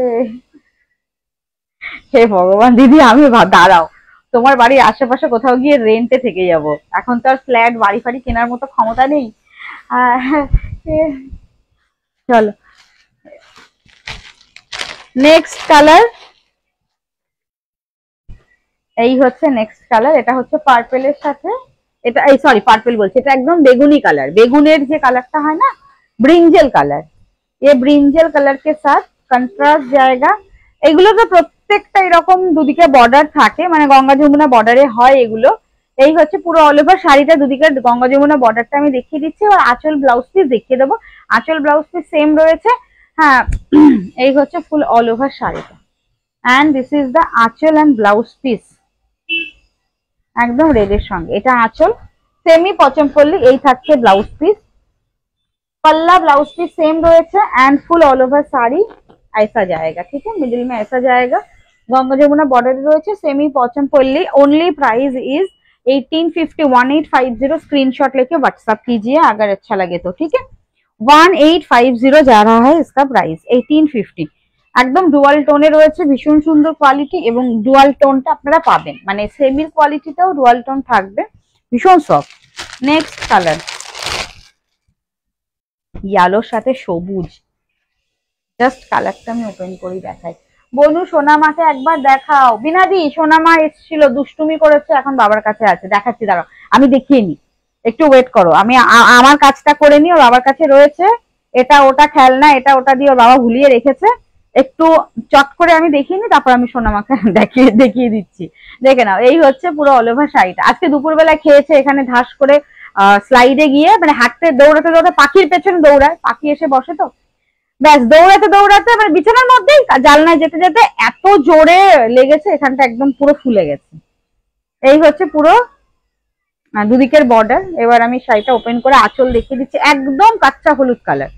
হে ভগবান দিদি, আমি দাঁড়াও, তোমার বাড়ির আশেপাশে কোথাও গিয়ে রেন্টে থেকে যাব, এখন তো আর ফ্ল্যাট বাড়ি ফাড়ি কেনার মতো ক্ষমতা নেই। চলো নেক্সট কালার, এই হচ্ছে নেক্সট কালার, এটা হচ্ছে পার্পেলের সাথে, এটা এই সরি পার্পেল বলছি, এটা একদম বেগুনি কালার, বেগুনের যে কালারটা হয় না, ব্রিঞ্জেল কালার, ये ব্রিঞ্জেল কালার के साथ কন্ট্রাস্ট জায়গা। এগুলো তো প্রত্যেকটা এরকম দুদিকে বর্ডার থাকে, মানে গঙ্গা যমুনা বর্ডারে হয় এগুলো। এই হচ্ছে পুরো অল ওভার শাড়িটা, দুদিকে গঙ্গা যমুনা বর্ডারটা আমি দেখিয়ে দিচ্ছি, আর আঁচল ব্লাউজ পিস দেখিয়ে দেবো। আঁচল ব্লাউজ পিস সেম রয়েছে, হ্যাঁ। এই হচ্ছে ফুল অল ওভার শাড়িটা, অ্যান্ড দিস ইজ দ্য আঁচল অ্যান্ড ব্লাউজ পিস, একদম রেডের সঙ্গে। এটা আঁচল, সেমি পচমপল্লি, এই থাকছে ব্লাউজ পিস, पल्ला ब्लाउज पीस सेम रहे and full all over sari ऐसा जाएगा, ठीक है, मिडिल में ऐसा जाएगा, गंगा जमुना बॉर्डर रही है, semi Pochampally. Only price is 1850, 1850। Screenshot लेके व्हाट्सअप कीजिए अगर अच्छा लगे तो, ठीक है। 1850 जा रहा है इसका प्राइस, 1850। একদম ডুয়াল টোনে রয়েছে, ভীষণ সুন্দর কোয়ালিটি, এবং ডুয়াল টোনটা আপনারা পাবেন, মানে সেমির কোয়ালিটিতেও ডুয়াল টোন থাকবে, ভীষণ সফট। নেক্সট কালার ইয়ালোর সাথে সবুজ, জাস্ট কালারটা আমি ওপেন করি দেখাই। বনু সোনামাকে একবার দেখাও, বিনাদি সোনামা এসেছিল, দুষ্টুমি করেছে, এখন বাবার কাছে আছে, দেখাচ্ছি, দাঁড়াও আমি দেখিয়ে নি, একটু ওয়েট করো, আমি আমার কাজটা করে নি, ওর বাবার কাছে রয়েছে, এটা ওটা খেলনা, এটা ওটা দিয়ে ওর বাবা ভুলিয়ে রেখেছে, একটু চট করে আমি দেখিয়ে নি, তারপর আমি সোনামাকে দেখিয়ে দিচ্ছি, দেখে নাও। এই হচ্ছে পুরো অল ওভার শাড়িটা। আজকে দুপুরবেলা খেয়েছে এখানে ধাস করে স্লাইডে গিয়ে, মানে হাঁটতে দৌড়াতে দৌড়াতে, পাখির পেছনে দৌড়ায়, পাখি এসে বসে তো, ব্যাস দৌড়াতে দৌড়াতে মানে বিছানার মধ্যেই জানলায় যেতে যেতে এত জোরে লেগেছে, এখানটা একদম পুরো ফুলে গেছে। এই হচ্ছে পুরো দুদিকের বর্ডার। এবার আমি শাড়িটা ওপেন করে আঁচল দেখিয়ে দিচ্ছি, একদম কাঁচা হলুদ কালার,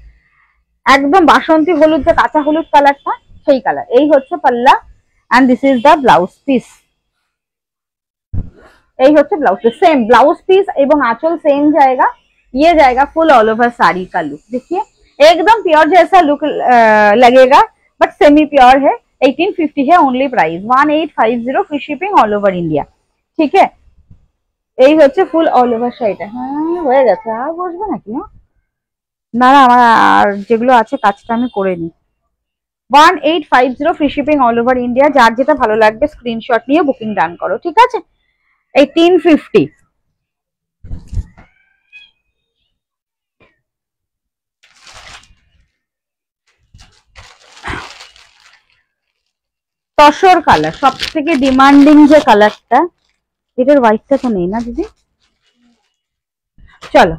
একদম বাসন্তী হলুদ, যে কাঁচা হলুদ কালারটা সেই কালার। এই হচ্ছে পাল্লা, and this is the blouse piece. এই হচ্ছে blouse piece, same blouse piece এবং आंचल सेम जाएगा, ये जाएगा फुल ऑल ओवर साड़ी का लुक। देखिए एकदम प्योर जैसा लुक लगेगा, बट सेमी प्योर है। 1850 है only price, 1850 free shipping all over India, ठीक है। এই হচ্ছে ফুল অল ওভার শাড়িটা। হ্যাঁ হয়ে গেছে, আর বসবে নাকি? না না, আমার আর যেগুলো আছে কাজটা আমি করে নিই। 1850 free shipping all over India, যার যেটা ভালো লাগবে স্ক্রিনশট নিয়ে বুকিং ডান করো, ঠিক আছে। 1850। তসর কালার, সব থেকে ডিমান্ডিং যে কালারটা, এটার হোয়াইটটা তো নেই না দিদি, চলো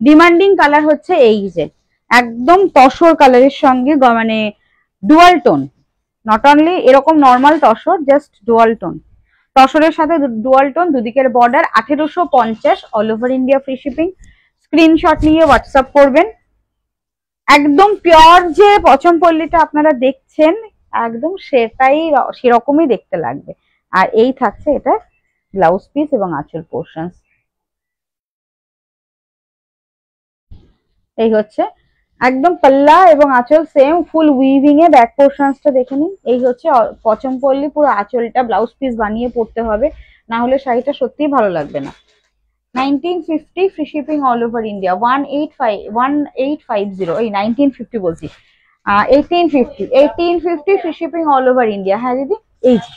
ডিমান্ডিং কালার হচ্ছে এই যে একদম তসর কালারের সঙ্গে, মানে ডুয়াল টোন, নট অনলি এরকম normal tussar, just dual tone, তসরের সাথে ডুয়াল টোন, দুদিকের border, 1850 all over India free shipping. Screenshot নিয়ে হোয়াটসঅ্যাপ করবেন। একদম পিওর যে পচমপল্লিটা আপনারা দেখছেন, একদম সেটাই, সেরকমই দেখতে লাগবে। আর এই থাকছে এটা ব্লাউজ পিস এবং আঁচল পোর্শন। এই হচ্ছে একদম পাল্লা এবং আঁচল সেম, ফুল উইভিং এ ব্যাক পোর্শনসটা দেখে নিন। এই হচ্ছে পচমপল্লি, পুরো আঁচলটা ব্লাউজ পিস বানিয়ে পড়তে হবে, না হলে শাড়িটা সত্যিই ভালো লাগবে না। 1950 free shipping all over India, 1850, এই 1950 বলছি, 1850 free shipping all over India. হ্যাঁ দিদি, এই যে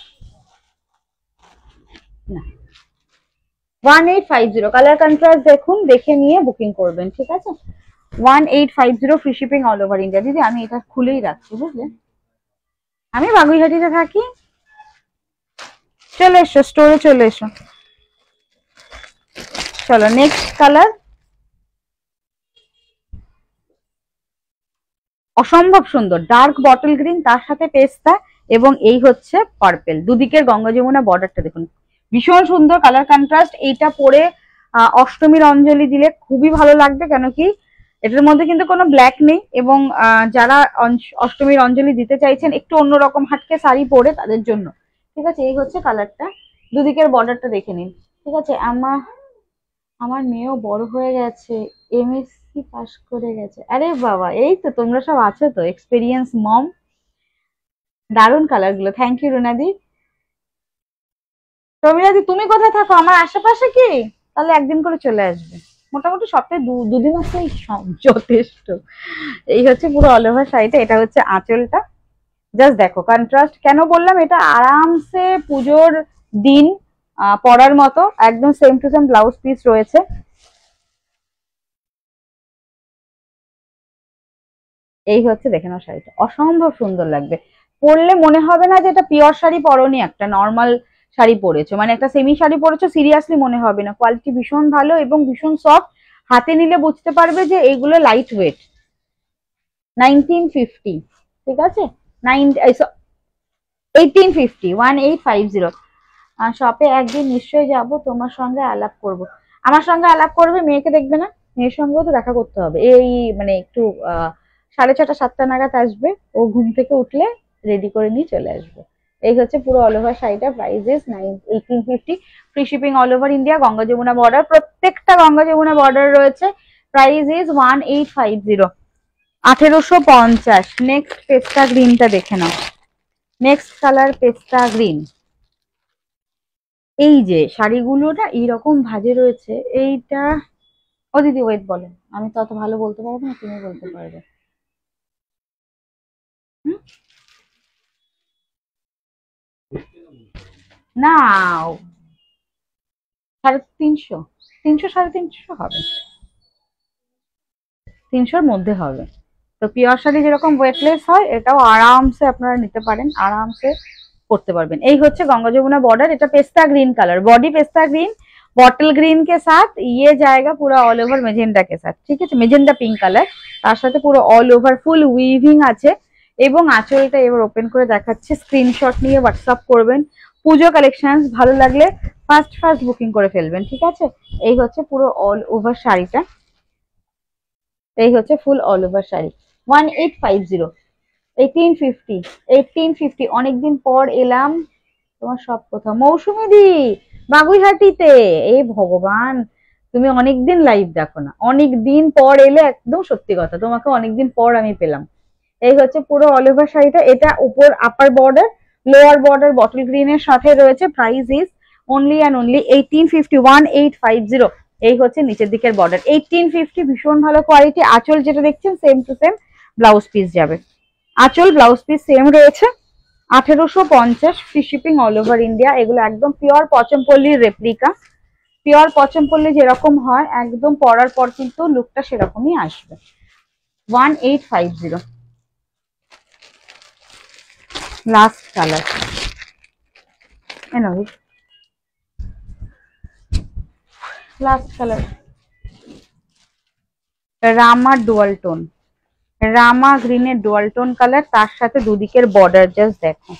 না 1850, কালার কন্ট্রাস্ট দেখুন, দেখে নিয়ে বুকিং করবেন, ঠিক আছে। 1850 free shipping all over India. দিদি আমি এটা খুলেই রাখছি, বুঝলেন, আমি বাগুইহাটিতে থাকি। চলে এসো, স্টোরে চলে এসো। চলো নেক্সট কালার, অসম্ভব সুন্দর ডার্ক বটল গ্রিন, তার সাথে পেস্তা, এবং এই হচ্ছে পার্পেল, দুদিকের গঙ্গা যমুনা বর্ডারটা দেখুন, ভীষণ সুন্দর কালার কন্ট্রাস্ট। এইটা পরে অষ্টমীর অঞ্জলি দিলে খুবই ভালো লাগবে, কেন কি এটার মধ্যে কিন্তু কোনো ব্ল্যাক নেই, এবং যারা অষ্টমীর অঞ্জলি দিতে চাইছেন একটু অন্যরকম হাটকে শাড়ি পরে, তাদের জন্য, ঠিক আছে। এই হচ্ছে কালারটা, দুদিকের বর্ডারটা দেখে নিন, ঠিক আছে। আমার মেয়েও বড় হয়ে গেছে, এমএসসি পাস করে গেছে। আরে বাবা, এই তো তোমরা সব আছো তো, এক্সপেরিয়েন্স মম। দারুণ কালার গুলো, থ্যাংক ইউ রুনাদি। রমিলাদি তুমি কোথায় থাকো? আমার আশেপাশে কি? তাহলে একদিন করে চলে আসবে, মোটামুটি সপ্তাহে দুদিন আসলেই যথেষ্ট। এই হচ্ছে পুরো অল ওভার শাড়িটা, এটা হচ্ছে আঁচলটা, জাস্ট দেখো কন্ট্রাস্ট। কেন বললাম এটা আরামসে পুজোর দিন পরার মতো একদম same to same blouse piece রয়েছে। এই হচ্ছে দেখে নাও শাড়িটা, অসম্ভব সুন্দর লাগবে। পরলে মনে হবে না যে এটা পিওর শাড়ি পরনি, একটা নর্মাল শাড়ি পরেছো, মানে একটা সেমি শাড়ি পরেছো, সিরিয়াসলি মনে হবে না। কোয়ালিটি ভীষণ ভালো এবং ভীষণ সফট, হাতে নিলে বুঝতে পারবে যে এইগুলো লাইট ওয়েট। 1950, ঠিক আছে, 1850, 1850। শপে একদিন নিশ্চয়ই যাব, তোমার সঙ্গে আলাপ করব। আমার সঙ্গে আলাপ করবে, মেয়েকে দেখবে না? মেয়ের সঙ্গেও তো দেখা করতে হবে। এই মানে একটু 6:30-7টা নাগাদ আসবে, ও ঘুম থেকে উঠলে রেডি করে নিয়ে চলে আসবে। এই হচ্ছে পুরো অল ওভার শাড়িটা, price is 1850, free shipping all over India, Ganga Jamuna border, প্রত্যেকটা গঙ্গা যমুনা বর্ডার রয়েছে। Price is 1850, 1850। নেক্সট পেস্তা গ্রিনটা দেখে নাও, নেক্সট কালার পেস্তা গ্রিন। এই যে শাড়িগুলো না এইরকম ভাজে রয়েছে, এইটা, ও দিদি ওয়েট বলো, আমি তো অত ভালো বলতে পারবো না, তুমি বলতে পারবে। হুম? না, 350, 300, 350 হবে, 300-র মধ্যে হবে। তো পিওর শাড়ি যেরকম ওয়েটলেস হয়, এটাও আরামসে আপনারা নিতে পারেন, আরামসে করতে পারবেন। এই হচ্ছে গঙ্গা যমুনা বর্ডার, এটা pista green colour, body pista green, bottle green के साथ ये जाएगा पूरा ऑल ओवर मेजेंडा के साथ, ঠিক আছে, মেজেন্ডা পিঙ্ক কালার, তার সাথে পুরো অল ওভার ফুল উইভিং আছে। এবং আঁচলটা এবার ওপেন করে দেখাচ্ছি, স্ক্রিনশট নিয়ে হোয়াটসঅ্যাপ করবেন। পুজো কালেকশন ভালো লাগলে ফার্স্ট ফার্স্ট বুকিং করে ফেলবেন, ঠিক আছে। এই হচ্ছে পুরো অল ওভার শাড়িটা, এই হচ্ছে ফুল অল ওভার শাড়ি। 1850, 1850, 1850। অনেকদিন পর এলাম তোমার সব কথা, মৌসুমী দি, বাগুইহাটিতে। এই ভগবান, তুমি অনেকদিন লাইভ দেখো না, অনেকদিন পর এলে, একদম সত্যি কথা, তোমাকে অনেকদিন পর আমি পেলাম। এই হচ্ছে পুরো অল ওভার শাড়িটা, এটা উপর upper border, lower border bottle green এর সাথে রয়েছে। Price is only and only 1850, 1850। এই হচ্ছে নিচের দিকের বর্ডার, 1850, ভীষণ ভালো কোয়ালিটি। আঁচল যেটা দেখছেন same to same blouse piece যাবে, আঁচল ব্লাউজ পিস সেম রয়েছে। 1850, free shipping all over India. এগুলো একদম পিওর পচমপল্লির রেপ্লিকা, পিওর পচমপল্লি যেরকম হয় একদম পরার পর কিন্তু লুকটা সেরকমই আসবে। 1850। লাস্ট কালার, লাস্ট কালার, রামা ডুয়াল টোন, রামা গ্রিনের ডুয়াল টোন কালার, তার সাথে দুদিকের বর্ডার জাস্ট দেখো,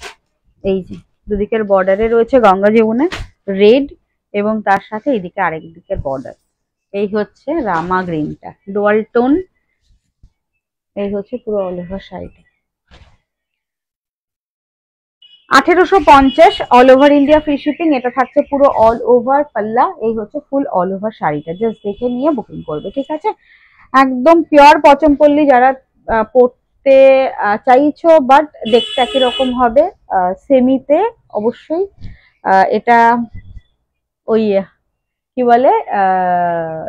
এই যে দুদিকের বর্ডারে রয়েছে গঙ্গা যমুনা রেড, এবং তার সাথে এইদিকে আরেক দিকের বর্ডার। এই হচ্ছে রামা গ্রিনটা, ডুয়াল টোন। এই হচ্ছে পুরো অল ওভার শাড়িটা, 1850, all over India free shipping. এটা থাকছে পুরো অল ওভার পাল্লা। এই হচ্ছে ফুল অল ওভার শাড়িটা, জাস্ট দেখে নিয়ে বুকিং করবে, ঠিক আছে। একদম পিওর পচমপল্লি, যারা পড়তে চাইছো বাট দেখতে একই রকম হবে, সেমিতে অবশ্যই। এটা ওই কি বলে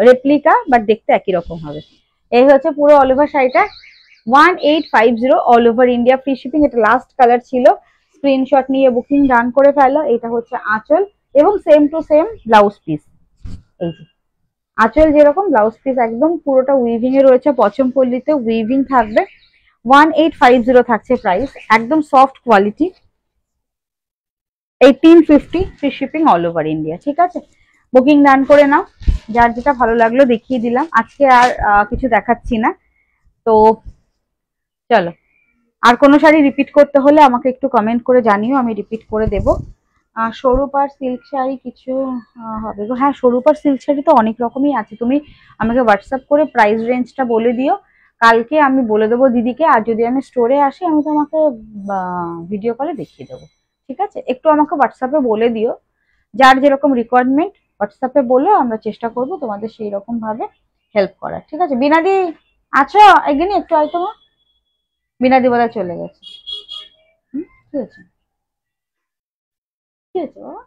রেপ্লিকা, বাট দেখতে একই রকম হবে। এই হচ্ছে পুরো অল ওভার শাড়িটা, 1850, all over India free shipping. এটা লাস্ট কালার ছিল, স্ক্রিনশট নিয়ে বুকিং ডান করে ফেলো। এটা হচ্ছে আঁচল এবং same to same blouse piece, এই যে আঁচল যেরকম ব্লাউজ পিস একদম পুরোটা উইভিং এ রয়েছে, পচমপল্লিতে উইভিং থাকবে। 1850 থাকছে প্রাইস, একদম soft quality. 1850, free shipping all over India, ঠিক আছে। বুকিং ডান করে নাও, যার যেটা ভালো লাগলো দেখিয়ে দিলাম, আজকে আর কিছু দেখাচ্ছি না। তো চলো, আর কোনো শাড়ি রিপিট করতে হলে আমাকে একটু কমেন্ট করে জানিও, আমি রিপিট করে দেবো। স্বরূপার সিল্ক শাড়ি কিছু হবে গো, হ্যাঁ স্বরূপার সিল্ক শাড়ি তো অনেক রকমই আছে, তুমি আমাকে হোয়াটসঅ্যাপ করে প্রাইস রেঞ্জটা বলে দিও, কালকে আমি বলে দেবো দিদিকে। আর যদি আমি স্টোরে আসি আমি তোমাকে ভিডিও কলে দেখিয়ে দেবো, ঠিক আছে। একটু আমাকে হোয়াটসঅ্যাপে বলে দিও, যার যেরকম রিকোয়ারমেন্ট হোয়াটসঅ্যাপে বলে আমরা চেষ্টা করব তোমাদের সেই রকম ভাবে হেল্প করার, ঠিক আছে। বিনাদি আছো একদিনই, একটু আয় তোমার, বিনাদি বোধহয় চলে গেছে। ঠিক আছে, ঠিক আছে বাবা।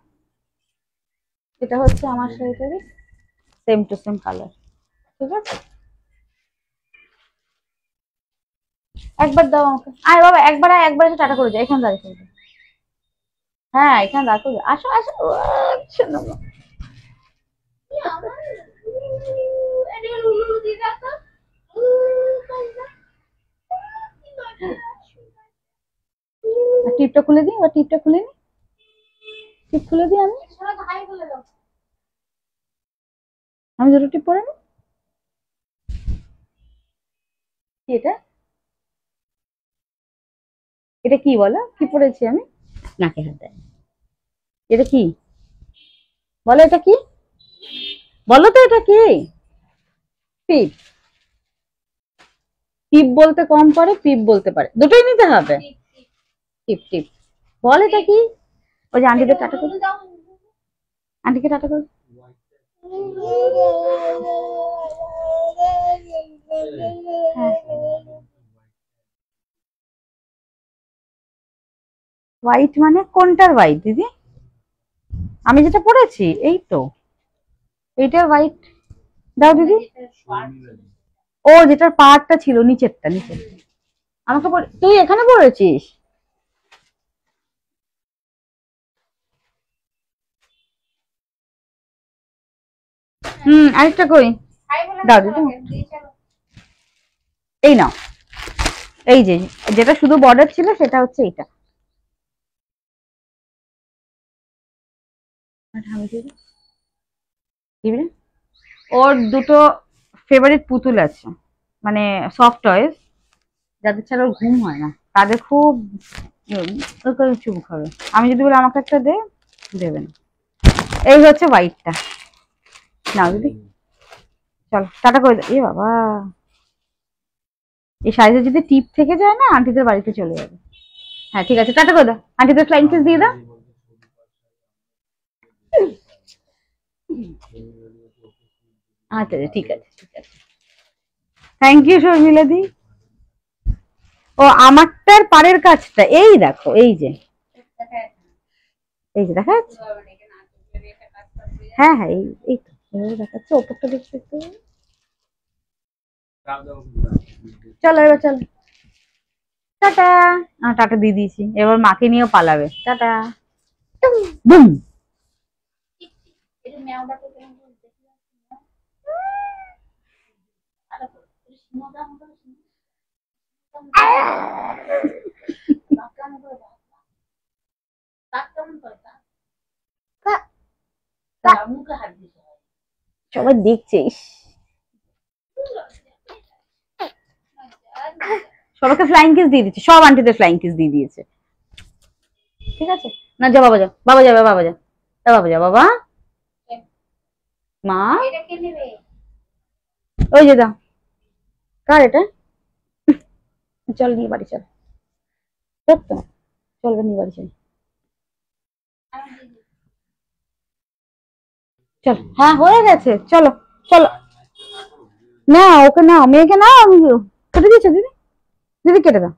এটা হচ্ছে আমার শাড়িটারই সেম টু সেম কালার, ঠিক আছে। একবার দাও আমাকে, আয় বাবা একবার, আয় একবার এসে টাটা করে যা, এখানে দাঁড়িয়ে থাকবে। হ্যাঁ এখানে রাখো, আসো আসো। আচ্ছা না টিপটা খুলে দিই, বা টিপটা খুলে নি, টিপ খুলে দিই আমি। আমি দুটো টিপ পরে নি। এটা এটা কি বলো, কি পরেছি আমি? নাকে হাত দেয়। এটা কি বলো, এটা কি বলো তো, এটা কি? টিপ। টিপ বলতে কম পারে, পিপ বলতে পারে, দুটোই নিতে হবে। টিপ টিপ বল, এটা কি? ওই যে আন্টিদের টাটা করে, আন্টিকে টাটা করে। হোয়াইট মানে কোনটার হোয়াইট দিদি? আমি যেটা পরেছি এই তো, এইটার হোয়াইট দাও দিদি। ও যেটার পাড়টা ছিল নিচেরটা, নিচেরটা আমাকে তুই এখানে পড়েছিস? আরেকটা কই দাও দিদি। এই নাও, এই যে যেটা শুধু বর্ডার ছিল সেটা হচ্ছে এইটা। ওর দুটো ফেভারিট পুতুল আছে, মানে সফট টয়েস, যাদের ছাড়া ওর ঘুম হয় না, তাদের খুব চুমুক হবে। আমি যদি বলি আমাকে একটা দে, দেবে না। এই হচ্ছে হোয়াইটটা, নাও দিদি। চলো টাটা করে দাও। এ বাবা, এই সাইজে যদি টিপ থেকে যায় না, আন্টিদের বাড়িতে চলে যাবে। হ্যাঁ ঠিক আছে, টাটা করে দাও, আন্টিদের ফ্লাইং কিস দিয়ে দাও। আচ্ছা ঠিক আছে ঠিক আছে, থ্যাংক ইউ শর্মিলা দি। ও আমারটার পাড়ের কাজটা এই দেখো, এই যে এই যে দেখা যাচ্ছে। হ্যাঁ হ্যাঁ এই তো এভাবে দেখাচ্ছে, ওপরটা দেখতে একটু। চলো এবার চলো, টাটা। টাটা দিয়ে দিয়েছি, এবার মাকে নিয়েও পালাবে। টাটা। বুম। সবাই দেখছে, সবাইকে ফ্লাইং কিস দিয়ে দিচ্ছে, সব আন্টিদের ফ্লাইং কিস দিয়ে দিয়েছে। ঠিক আছে, না যা বাবা, যা বাবা, যাবে বাবা, যা বাবা, যা বাবা। মা ওই যে দাও, কার এটা? চল নিয়ে বাড়ি চল, সত্য চলবে নিয়ে বাড়ি চল। চল, হ্যাঁ হয়ে গেছে, চলো চলো। না ওকে না, মেয়েকে না, আমি কেটে দিয়েছো দিদি, দিদি কেটে দাও।